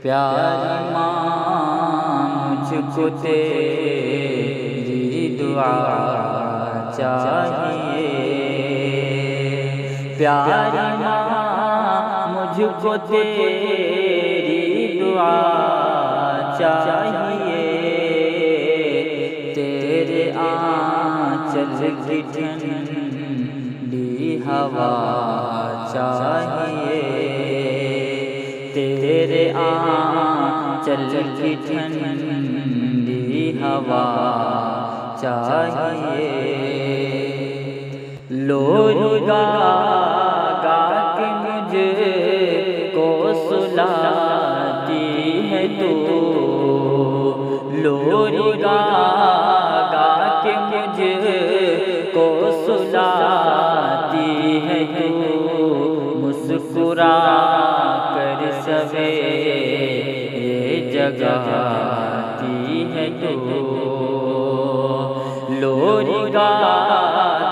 پیاری ماں مجھ کو تیری دعا چاہیے، پیاری ماں مجھ کو تیری دعا چاہیے، تیرے آنچل کی ٹھنڈی ہوا چاہیے، تیرے آنچل کی ٹھنڈی ہوا چاہیے، لوری گا گا کے مجھ کو سلاتی ہے تو، لوری گا گا کے مجھ کو سلاتی ہے تو، مسکرا کر سویرے جگاتی ہے تو، لوری گا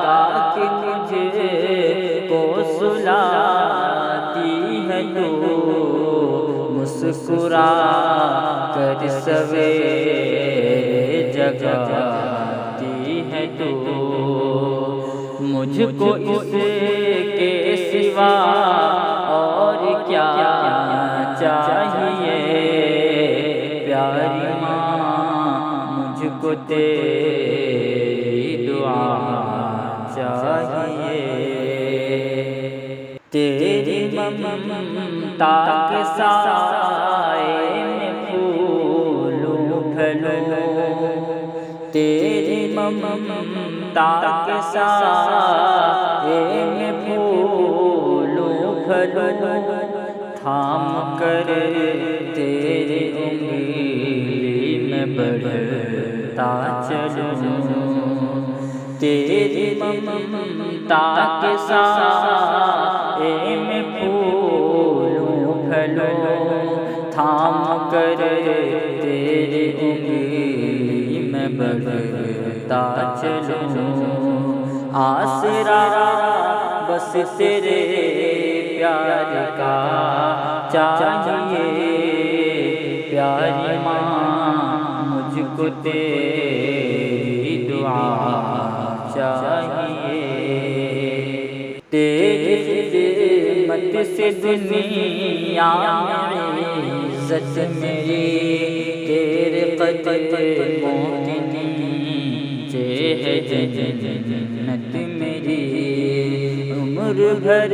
گا کے مجھ کو سلاتی ہے تو، مسکرا کر سویرے جگاتی ہے تو، مجھ کو اس کے سوا اور کیا چاہیے، پیاری ماں مجھ کو تیری دعا چاہیے، تیری ممتا کے سائے میں پھولوں پھلوں، تیری ممتا کے سائے میں پھولوں پھلوں، تھام کر تیری انگلی میں بڑھتا چلوں، تیری ممتا کے سائے میں پھولوں پھلوں، تھام کر تیری انگلی میں بڑھتا چلوں، آسرا بس تیرے پیار کا چاہیے، پیاری ماں مجھ کو تیری دعا چاہیے، تیری خدمت سے دنیا میں عزت میری، تیرے قدموں کے نیچے ہے جنت میری، عمر بھر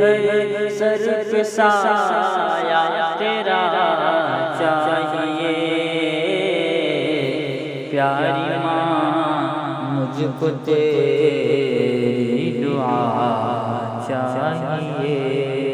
سر پہ سایہ تیرا چاہیے، پیاری ماں مجھ کو تیری دعا چاہیے۔